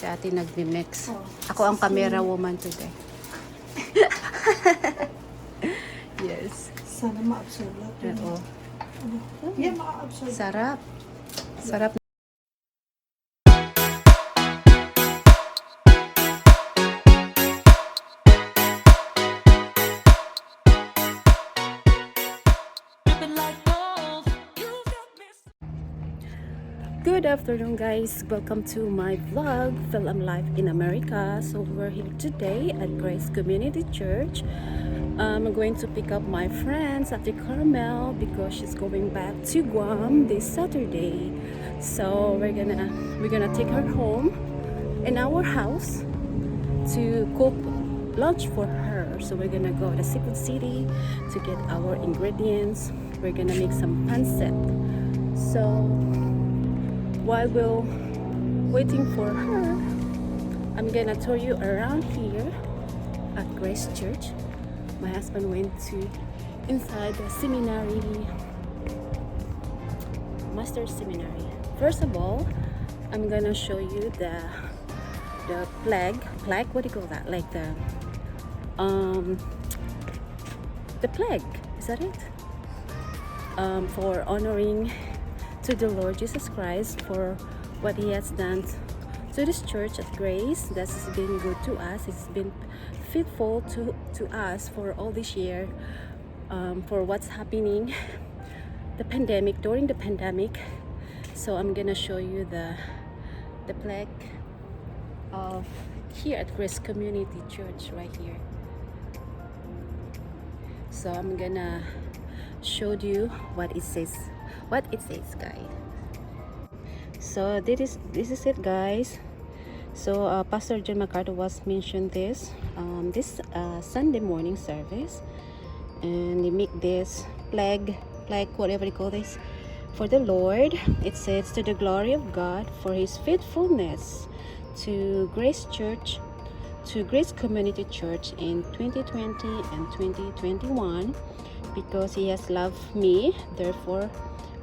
Si ate nagmi-mix. Oh, Ako ang camera woman today. Yes. Sana ma-absorb lahat. Oo. Yeah, maka-absorb. Sarap. Sarap. Good afternoon, guys. Welcome to my vlog, Film Life in America. So we're here today at Grace Community Church. I'm going to pick up my friend Ate Carmel because she's going back to Guam this Saturday. So we're gonna take her home in our house to cook lunch for her. So we're gonna go to Cebu City to get our ingredients. We're gonna make some pancit. So while we're waiting for her, I'm gonna tour you around here at Grace Church. My husband went to inside the seminary, master seminary. First of all, I'm gonna show you the flag. What do you call that? Like the flag. Is that it? For honoring to the Lord Jesus Christ for what He has done to this church at Grace. That's been good to us. It's been faithful to us for all this year, for what's happening during the pandemic. So I'm gonna show you the plaque of here at Grace Community Church right here. So I'm gonna show you what it says. Guys. So this is it, guys. So Pastor John MacArthur was mentioned this Sunday morning service, and they make this flag, whatever you call this, for the Lord. It says, to the glory of God for His faithfulness to Grace Church, to Grace Community Church in 2020 and 2021, because He has loved me, therefore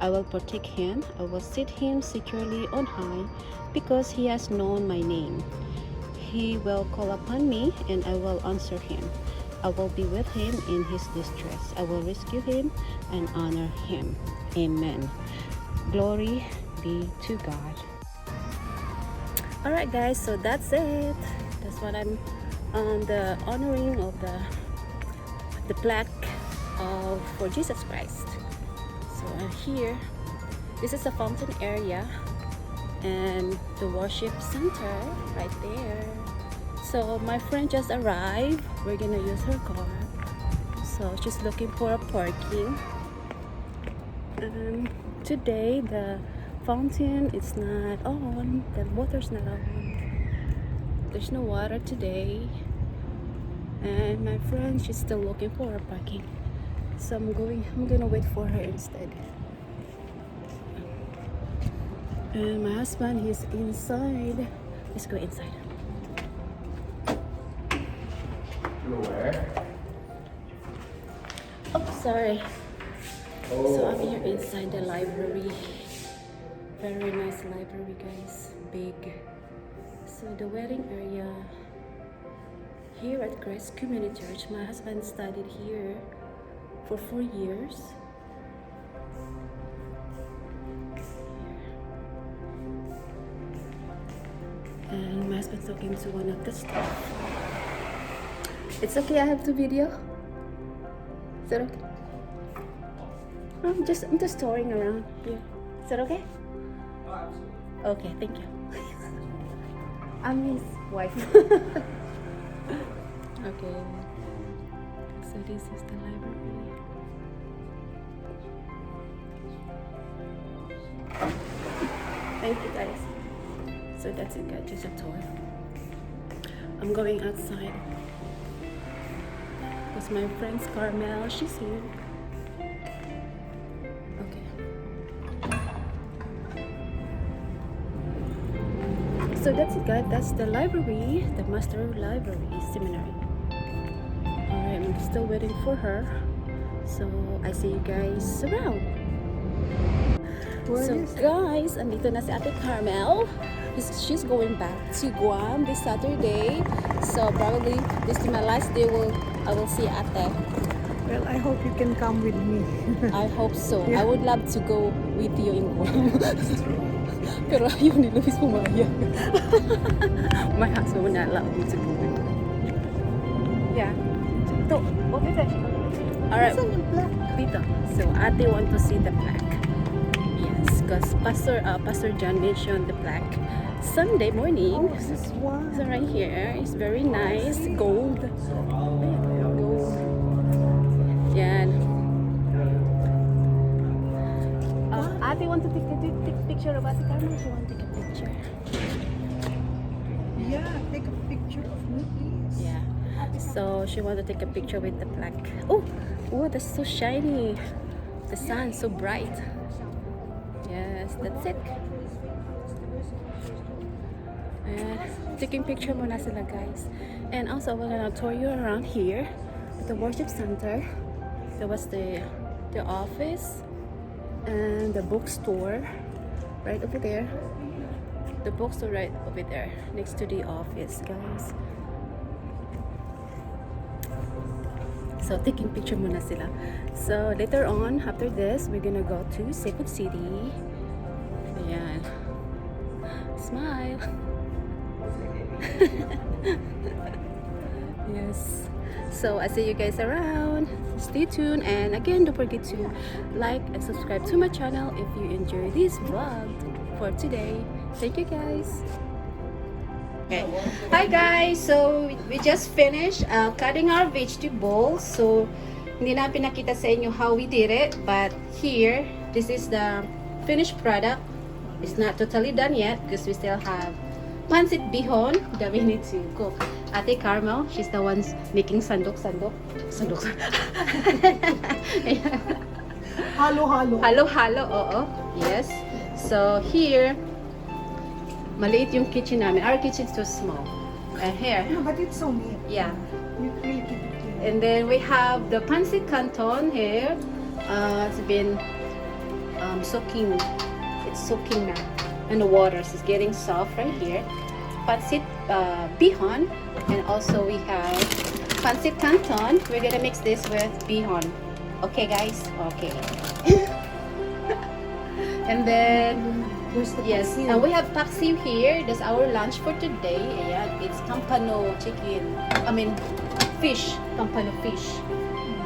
I will protect him. I will set him securely on high, because he has known my name. He will call upon me, and I will answer him. I will be with him in his distress. I will rescue him and honor him. Amen. Glory be to God. Alright, guys, so that's it. That's what I'm on the honoring of the plaque for Jesus Christ. So here, this is the fountain area and the worship center right there. So my friend just arrived. We're gonna use her car. So she's looking for a parking. Today the fountain is not on. The water's not on. There's no water today. And my friend, she's still looking for a parking. So I'm gonna wait for her instead. And my husband, he's inside. Let's go inside. Where? Oh, sorry. So I'm here inside the library. Very nice library, guys. Big. So the wedding area here at Grace Community Church. My husband studied here for 4 years. And my husband's talking to one of the staff. It's okay, I have to video. Is that okay? I'm just touring around here. Is that okay? Okay, thank you. I'm his wife. Okay. So this is the library. Thank you, guys. So that's it, guys. Just a tour. I'm going outside because my friend Carmel, she's here. Okay. So that's it, guys. That's the library, the Master Library Seminary. Alright, I'm still waiting for her. So I see you guys around. So guys, andito na si Ate Carmel. she's going back to Guam this Saturday. So probably this is my last day. I will see Ate. Well, I hope you can come with me. I hope so. Yeah. I would love to go with you in Guam. Pero ayaw ni Luis pumayag. My husband would not allow me to go with him. Yeah. So, what is it? Alright. Saan yung black? Dito. So, Ate want to see the plaque. Yes, because Pastor John mentioned the plaque Sunday morning. Oh, this one. So right here, it's very nice. Gold. Gold. Yan. Ate want to take a picture of Ate Carmen. She want to take a picture. Yeah, take a picture of me, please. Yeah. So she want to take a picture with the plaque. Oh, that's so shiny. The sun so bright. Yes, that's it. And taking picture muna sila, guys. And also we're gonna tour you around here at the worship center. There was the office and the bookstore right over there. The bookstore right over there next to the office, guys. So taking picture muna sila. So later on, after this, we're gonna go to Cebu City. Ayan. Smile. Yes. So I see you guys around. Stay tuned, and again, don't forget to like and subscribe to my channel if you enjoy this vlog for today. Thank you, guys. Okay. Hi guys, so we just finished cutting our vegetables. So hindi na pinakita sa inyo how we did it, but here, this is the finished product. It's not totally done yet because we still have Pancit Bihon that we need to cook. Ate Carmel, she's the one making sandok. Halo, oo. Yes. So here, maliit yung kitchen namin. Our kitchen is too small. And here, No, but it's so neat. yeah. You really keep it clean. And then we have the Pancit Canton here. It's been soaking. It's soaking now in the water. So it's getting soft right here. Pancit Bihon, and also we have Pancit Canton. We're gonna mix this with Bihon. Okay, guys. Okay. And then There's the yes, pancit. and we have paksiw here. That's our lunch for today. Ayan, it's campano chicken. I mean, fish. Campano fish.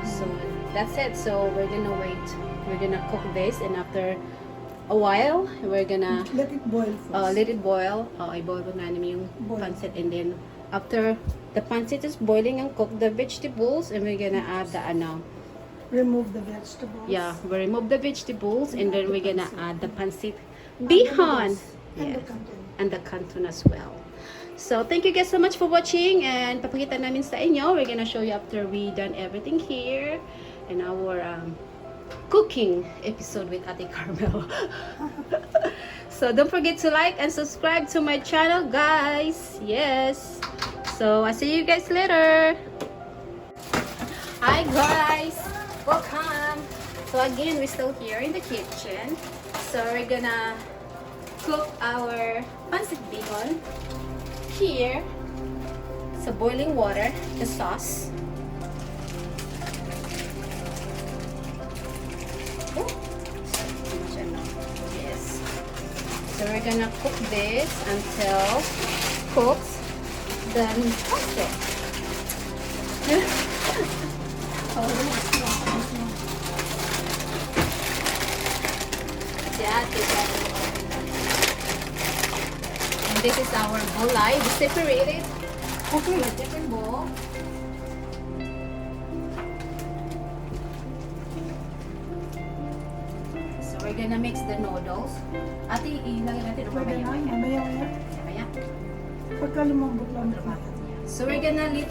So that's it. So we're gonna wait. We're gonna cook this, and after a while, we're gonna Let it boil first. let it boil. I-boil ko na namin yung Boil. pancit, and then after the pancit is boiling and cook the vegetables, and we're gonna add the Remove the vegetables. yeah, we remove the vegetables, and then we're gonna add the pancit And Bihon. And Yes. the canton. And the canton as well. So thank you guys so much for watching, and papakita namin sa inyo. We're gonna show you after we done everything here in our cooking episode with Ate Carmel. So don't forget to like and subscribe to my channel, guys. Yes. So I see you guys later. Hi guys, welcome. So again, we're still here in the kitchen. So we're gonna cook our pancit bihon here sa boiling water, the sauce. Oh, yes. So we're gonna cook this until cooked. Then toast it. And this is our gulay. We separated to a different bowl. So we're gonna mix the noodles. Ate, ilagay natin Pwede na, mamaya. mamaya-maya. Mamaya. Pagka lumambot lang na. So we're gonna let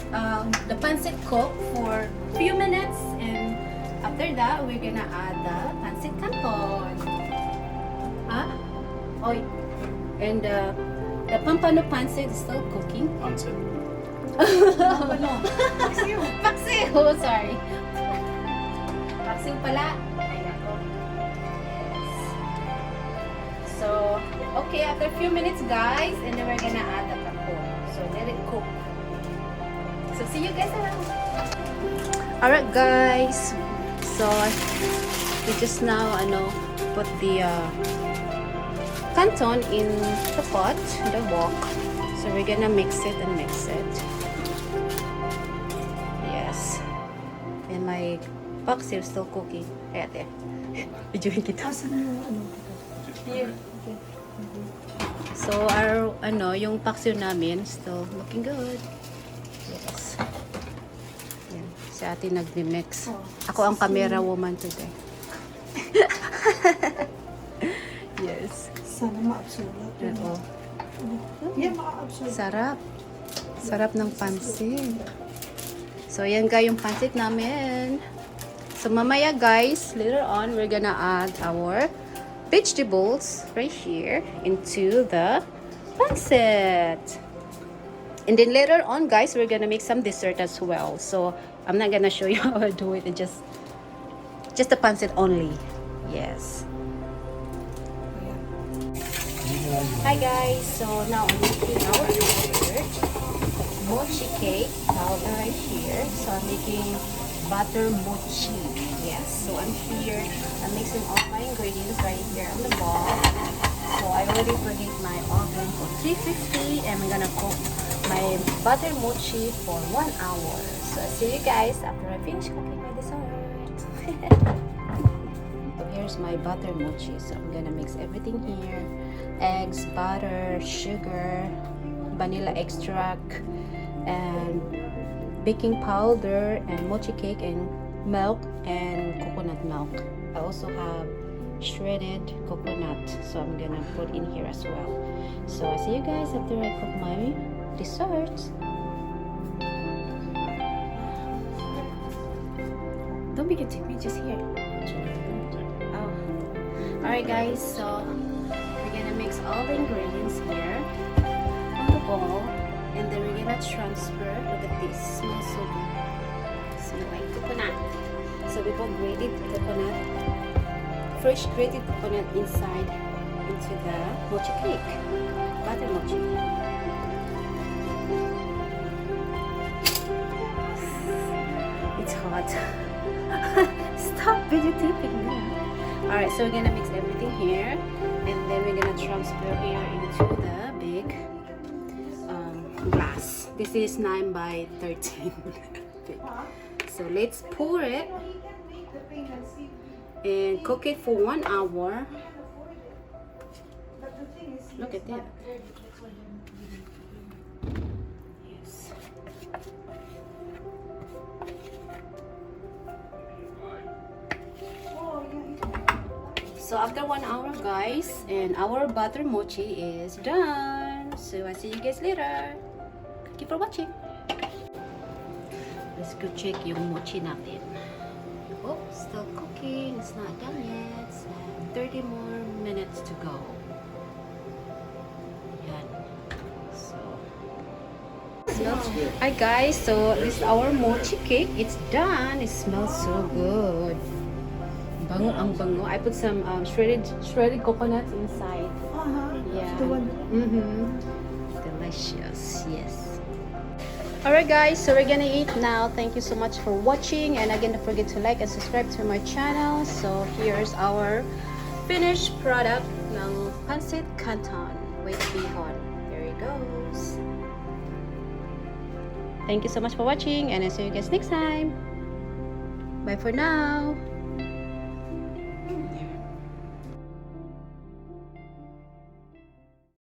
the pancit cook for few minutes, and after that we're gonna add the pancit canton. Huh? Oh, and the pampano pancit is still cooking. Pancit. Paksiw. Paksiw! Sorry. Paksiw pala. Ay, nako. Yes. So, Okay, after a few minutes, guys, and then we're gonna add the tapo. So let it cook. So see you guys around. Alright, guys. So we just now, put the canton in the pot, the wok. So we're gonna mix it and mix it. Yes. And my pancit is still cooking. Kaya ate. Videoin kita. Asan yung Here. So our yung pancit namin still looking good. Yes. Yan. Si ate nagmi-mix. Ako ang camera woman today. Yes. Sana ma-absorb. Oo. Yeah, ma-absorb. Sarap. Sarap ng pansit. So, yan guys yung pansit namin. So, mamaya guys, later on, we're gonna add our vegetables right here into the pansit. And then later on, guys, we're gonna make some dessert as well. So, I'm not gonna show you how I do it. It's just the pansit only. Yes. Hi guys, so now I'm making our dessert, mochi cake powder right here. So I'm making butter mochi. Yes, so I'm mixing all my ingredients right here on the bowl. So I already preheat my oven for 350 and I'm gonna cook my butter mochi for 1 hour. So I'll see you guys after I finish cooking my dessert. So here's my butter mochi. So I'm gonna mix everything here. Eggs, butter, sugar, vanilla extract, and baking powder, and mochi cake, and milk, and coconut milk. I also have shredded coconut, so I'm gonna put in here as well. So I'll see you guys after I cook my dessert. Don't be take me just here. Oh. Alright guys, so we're gonna mix all the ingredients here on the bowl, and then we're gonna transfer. Look at this, smells so good. Smell like coconut. So we put grated coconut, fresh grated coconut inside into the mochi cake, butter mochi. It's hot. Stop videotaping me. Alright, so we're gonna mix everything here, and then we're gonna transfer here into the big glass. This is 9 by 13. So let's pour it and cook it for 1 hour. Look at that. Yes. So after 1 hour guys, and our butter mochi is done. So I'll see you guys later. Thank you for watching. Let's go check yung mochi natin. Oh, still cooking. It's not done yet. And 30 more minutes to go. Yan. So, hi guys, so this is our mochi cake. It's done. It smells so good. Bango ang bango. I put some shredded coconuts inside. Yeah. The one. Delicious. Yes. Alright guys, so we're gonna eat now. Thank you so much for watching, and again, don't forget to like and subscribe to my channel. So here's our finished product ng Pancit Canton with Bihon. There it goes. Thank you so much for watching, and I'll see you guys next time. Bye for now.